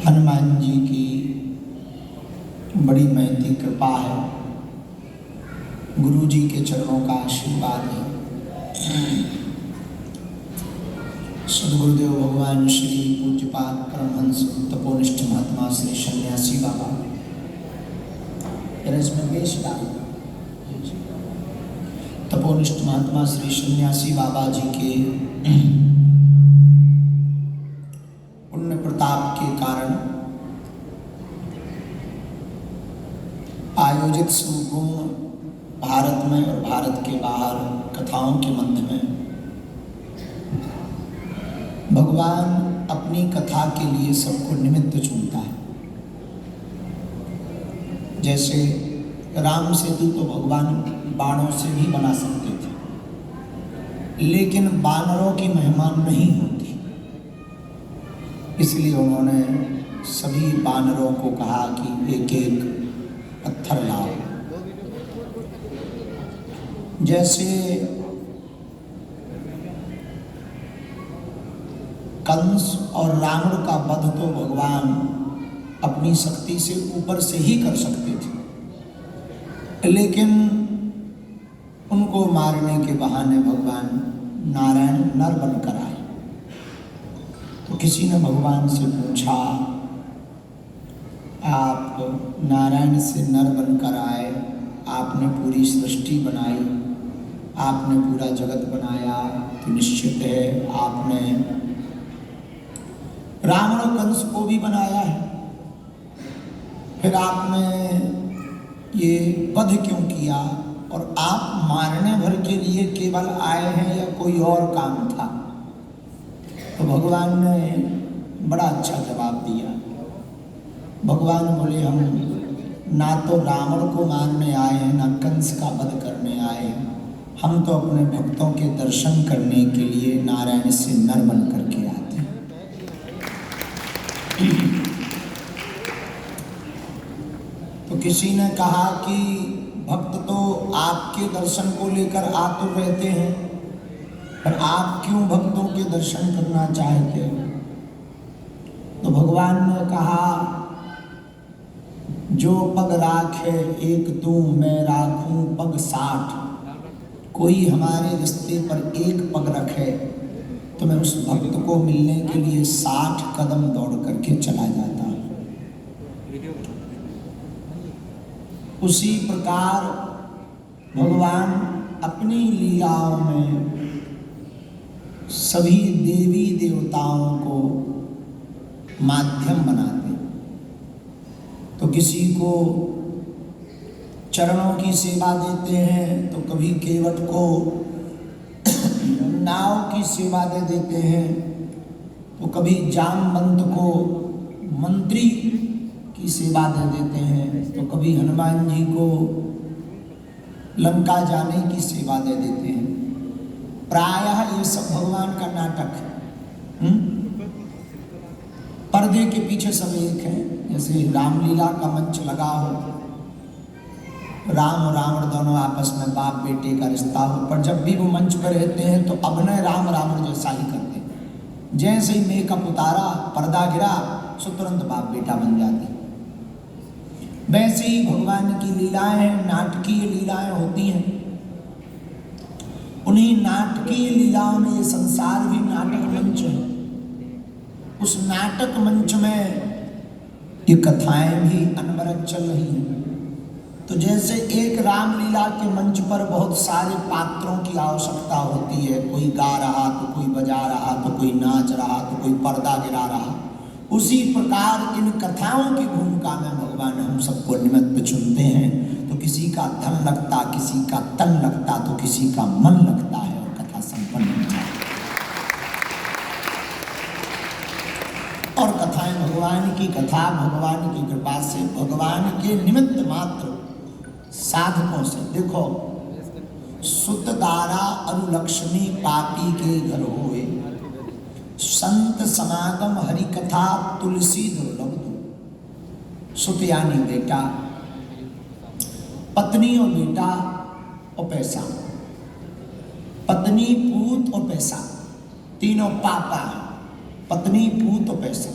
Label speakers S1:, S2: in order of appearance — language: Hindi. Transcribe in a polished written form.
S1: हनुमान जी की बड़ी महती कृपा है, गुरु जी के चरणों का आशीर्वाद है। सदगुरुदेव भगवान श्री पूज्यपाद परमहंस तपोनिष्ठ महात्मा श्री सन्यासी बाबा, इसमें बेश डाल तपोनिष्ठ महात्मा श्री सन्यासी बाबा जी के पुण्य प्रताप के कारण आयोजित संपूर्ण भारत में और भारत के बाहर कथाओं के मध्य में भगवान अपनी कथा के लिए सबको निमित्त चुनता है। जैसे राम सेतु तो भगवान बाणों से भी बना सकते थे, लेकिन बानरों की महिमा नहीं होती, इसलिए उन्होंने सभी बानरों को कहा कि एक एक पत्थर लाओ। जैसे कंस और रावण का वध तो भगवान अपनी शक्ति से ऊपर से ही कर सकते थे, लेकिन उनको मारने के बहाने भगवान नारायण नर बनकर आए। तो किसी ने भगवान से पूछा, आप नारायण से नर बनकर आए, आपने पूरी सृष्टि बनाई, आपने पूरा जगत बनाया, तो निश्चित है आपने रावण और कंस को भी बनाया है, फिर आपने ये वध क्यों किया और आप मारने भर के लिए केवल आए हैं या कोई और काम था? तो भगवान ने बड़ा अच्छा जवाब दिया। भगवान बोले, हम ना तो रावण को मारने आए हैं, ना कंस का वध करने आए हैं, हम तो अपने भक्तों के दर्शन करने के लिए नारायण से नर बन करके आते हैं। तो किसी ने कहा कि भक्त तो आपके दर्शन को लेकर आतुर रहते हैं, पर आप क्यों भक्तों के दर्शन करना चाहते हैं? तो भगवान ने कहा, जो पग राखे एक तू मैं राखूं पग 60। कोई हमारे रिश्ते पर एक पग रखे तो मैं उस भक्त को मिलने के लिए 60 कदम दौड़ करके चला जाता हूं। उसी प्रकार भगवान अपनी लीलाओं में सभी देवी देवताओं को माध्यम बनाते। तो किसी को चरणों की सेवा देते हैं, तो कभी केवट को नाव की सेवा दे देते हैं, तो कभी जामवंत को मंत्री की सेवा दे देते हैं, तो कभी हनुमान जी को लंका जाने की सेवा दे देते हैं। प्रायः ये सब भगवान का नाटक है। पर्दे के पीछे सब एक है। जैसे रामलीला का मंच लगा हो, राम और रावण दोनों आपस में बाप बेटे का रिश्ता हो, पर जब भी वो मंच पर रहते हैं तो अभिनय राम रावण जैसा ही करते हैं। जैसे ही मेकअप उतारा, पर्दा गिरा, सो तुरंत बाप बेटा बन जाते। वैसे ही भगवान की लीलाएं नाटकीय लीलाएं होती हैं। उन्हीं नाटकीय लीलाओं में ये संसार भी नाटक मंच है। उस नाटक मंच में ये कथाएं भी अनवरत चल रही हैं। तो जैसे एक रामलीला के मंच पर बहुत सारे पात्रों की आवश्यकता होती है, कोई गा रहा तो कोई बजा रहा तो कोई नाच रहा तो कोई पर्दा गिरा रहा, उसी प्रकार इन कथाओं की भूमिका में भगवान हम सबको निमित्त चुनते हैं। तो किसी का धन लगता, किसी का तन लगता, तो किसी का मन लगता है और कथा संपन्न हो जाती है। और कथाएं भगवान की कथा भगवान की कृपा से, भगवान के निमित्त मात्र साधकों से। देखो, सुत दारा अनुलक्ष्मी पापी के घर होए, संत समागम हरि कथा तुलसी दुर्लभ दो। सुत यानी बेटा, पत्नी और बेटा और पैसा, पत्नी पूत और पैसा, तीनों पापा है। पत्नी पूत और पैसा।